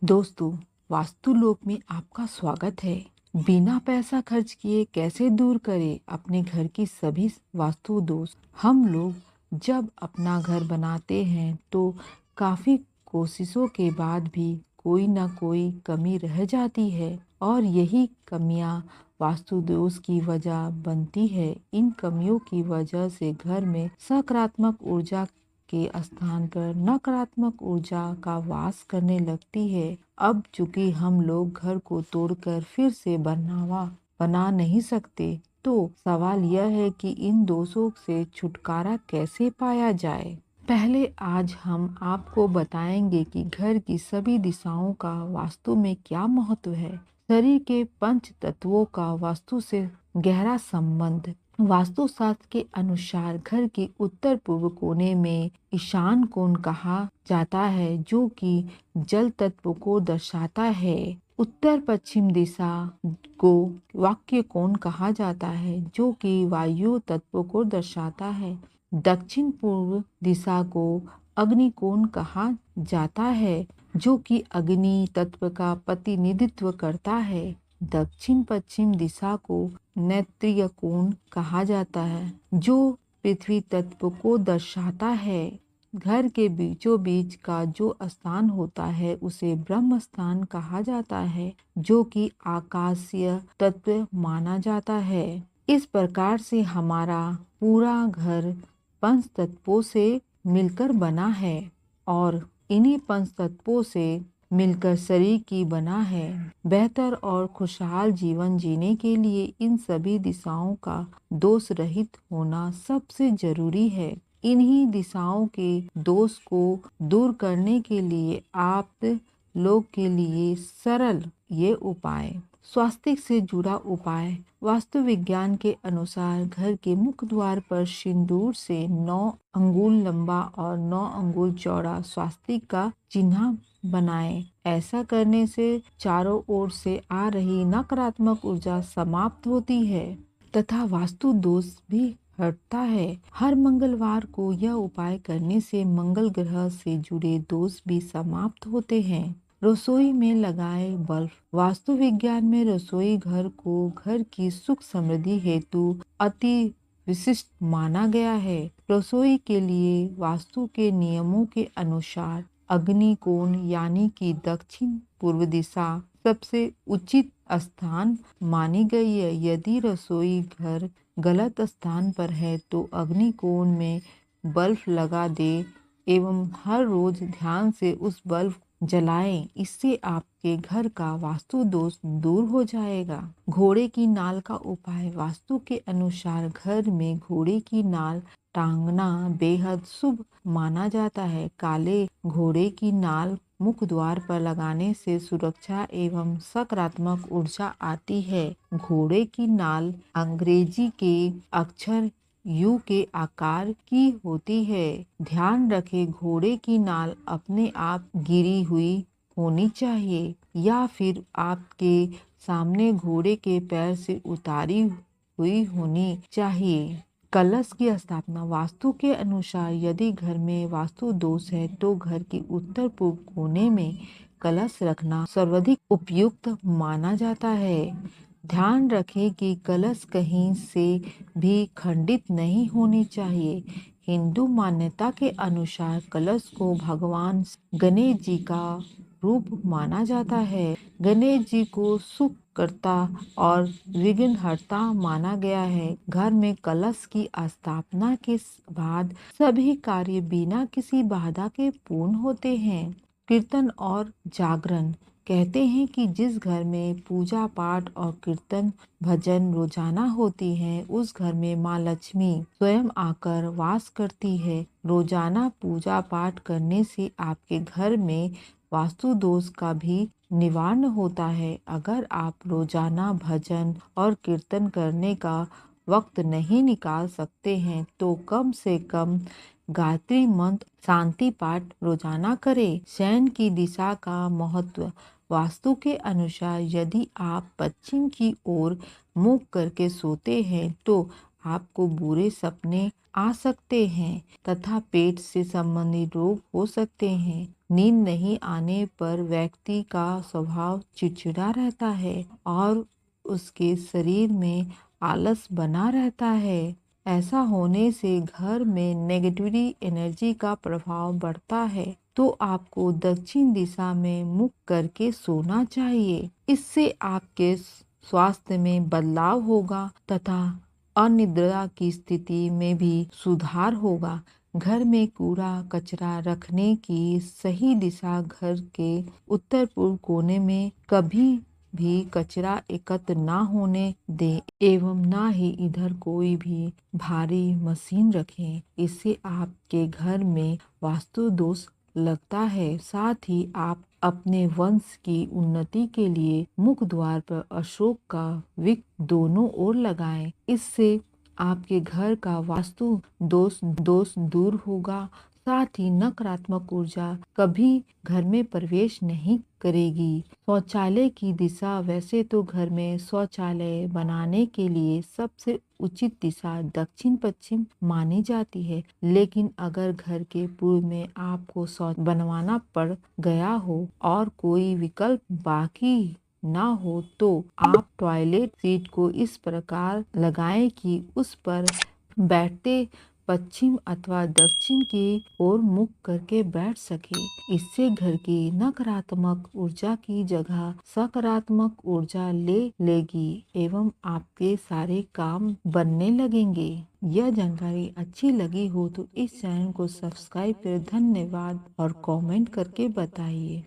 दोस्तों, वास्तुलोक में आपका स्वागत है। बिना पैसा खर्च किए कैसे दूर करें अपने घर की सभी वास्तु दोष। हम लोग जब अपना घर बनाते हैं तो काफ़ी कोशिशों के बाद भी कोई ना कोई कमी रह जाती है और यही कमियां वास्तु दोष की वजह बनती है। इन कमियों की वजह से घर में सकारात्मक ऊर्जा के स्थान पर नकारात्मक ऊर्जा का वास करने लगती है। अब चूंकि हम लोग घर को तोड़कर फिर से बना नहीं सकते, तो सवाल यह है कि इन दोषों से छुटकारा कैसे पाया जाए। पहले आज हम आपको बताएंगे कि घर की सभी दिशाओं का वास्तु में क्या महत्व है। शरीर के पंच तत्वों का वास्तु से गहरा संबंध। वास्तुशास्त्र के अनुसार घर के उत्तर पूर्व कोने में ईशान कोण कहा जाता है, जो कि जल तत्व को दर्शाता है। उत्तर पश्चिम दिशा को वाक्य कोण कहा जाता है, जो कि वायु तत्व को दर्शाता है। दक्षिण पूर्व दिशा को अग्नि कोण कहा जाता है, जो कि अग्नि तत्व का प्रतिनिधित्व करता है। दक्षिण पश्चिम दिशा को नैत्रिय कोण कहा जाता है, जो पृथ्वी तत्व को दर्शाता है। घर के बीचों बीच का जो स्थान होता है उसे ब्रह्म स्थान कहा जाता है, जो कि आकाशीय तत्व माना जाता है। इस प्रकार से हमारा पूरा घर पंच तत्वों से मिलकर बना है और इन्हीं पंच तत्वों से मिलकर शरीर की बना है। बेहतर और खुशहाल जीवन जीने के लिए इन सभी दिशाओं का दोष रहित होना सबसे जरूरी है। इन्हीं दिशाओं के दोष को दूर करने के लिए आप लोग के लिए सरल ये उपाय। स्वास्थ्य से जुड़ा उपाय। वास्तु विज्ञान के अनुसार घर के मुख्य द्वार पर सिंदूर से 9 अंगुल लंबा और 9 अंगुल चौड़ा स्वास्तिक का चिन्ह बनाएं। ऐसा करने से चारों ओर से आ रही नकारात्मक ऊर्जा समाप्त होती है तथा वास्तु दोष भी हटता है। हर मंगलवार को यह उपाय करने से मंगल ग्रह से जुड़े दोष भी समाप्त होते हैं। रसोई में लगाए बल्ब। वास्तु विज्ञान में रसोई घर को घर की सुख समृद्धि हेतु अति विशिष्ट माना गया है। रसोई के लिए वास्तु के नियमों के अनुसार अग्नि कोण यानी कि दक्षिण पूर्व दिशा सबसे उचित स्थान मानी गई है। यदि रसोई घर गलत स्थान पर है तो अग्नि कोण में बल्ब लगा दे एवं हर रोज ध्यान से उस बल्ब जलाएं। इससे आपके घर का वास्तु दोष दूर हो जाएगा। घोड़े की नाल का उपाय। वास्तु के अनुसार घर में घोड़े की नाल टांगना बेहद शुभ माना जाता है। काले घोड़े की नाल मुख्य द्वार पर लगाने से सुरक्षा एवं सकारात्मक ऊर्जा आती है। घोड़े की नाल अंग्रेजी के अक्षर यू के आकार की होती है। ध्यान रखें, घोड़े की नाल अपने आप गिरी हुई होनी चाहिए या फिर आपके सामने घोड़े के पैर से उतारी हुई होनी चाहिए। कलश की स्थापना। वास्तु के अनुसार यदि घर में वास्तु दोष है तो घर के उत्तर पूर्व कोने में कलश रखना सर्वाधिक उपयुक्त माना जाता है। ध्यान रखें कि कलश कहीं से भी खंडित नहीं होनी चाहिए। हिंदू मान्यता के अनुसार कलश को भगवान गणेश जी का रूप माना जाता है। गणेश जी को सुख करता और विघ्नहर्ता माना गया है। घर में कलश की स्थापना के बाद सभी कार्य बिना किसी बाधा के पूर्ण होते हैं। कीर्तन और जागरण। कहते हैं कि जिस घर में पूजा पाठ और कीर्तन भजन रोजाना होती है उस घर में माँ लक्ष्मी स्वयं आकर वास करती है। रोजाना पूजा पाठ करने से आपके घर में वास्तु दोष का भी निवारण होता है। अगर आप रोजाना भजन और कीर्तन करने का वक्त नहीं निकाल सकते हैं तो कम से कम गायत्री मंत्र शांति पाठ रोजाना करें। शयन की दिशा का महत्व। वास्तु के अनुसार यदि आप पश्चिम की ओर मुख करके सोते हैं तो आपको बुरे सपने आ सकते हैं तथा पेट से संबंधित रोग हो सकते हैं। नींद नहीं आने पर व्यक्ति का स्वभाव चिड़चिड़ा रहता है और उसके शरीर में आलस बना रहता है। ऐसा होने से घर में नेगेटिविटी एनर्जी का प्रभाव बढ़ता है। तो आपको दक्षिण दिशा में मुख करके सोना चाहिए। इससे आपके स्वास्थ्य में बदलाव होगा तथा अनिद्रा की स्थिति में भी सुधार होगा। घर में कूड़ा कचरा रखने की सही दिशा घर के उत्तर पूर्व कोने में कभी भी कचरा एकत्र ना होने दें एवं ना ही इधर कोई भी भारी मशीन रखें। इससे आपके घर में वास्तु दोष लगता है। साथ ही आप अपने वंश की उन्नति के लिए मुख्य द्वार पर अशोक का वृक्ष दोनों ओर लगाएं। इससे आपके घर का वास्तु दोष दूर होगा। साथ ही नकारात्मक ऊर्जा कभी घर में प्रवेश नहीं करेगी। शौचालय की दिशा, वैसे तो घर में शौचालय बनाने के लिए सबसे उचित दिशा दक्षिण पश्चिम मानी जाती है, लेकिन अगर घर के पूर्व में आपको शौच बनवाना पड़ गया हो और कोई विकल्प बाकी ना हो तो आप टॉयलेट सीट को इस प्रकार लगाएं कि उस पर बैठते पश्चिम अथवा दक्षिण की ओर मुख करके बैठ सके। इससे घर की नकारात्मक ऊर्जा की जगह सकारात्मक ऊर्जा ले लेगी एवं आपके सारे काम बनने लगेंगे। यह जानकारी अच्छी लगी हो तो इस चैनल को सब्सक्राइब करें। धन्यवाद और कमेंट करके बताइए।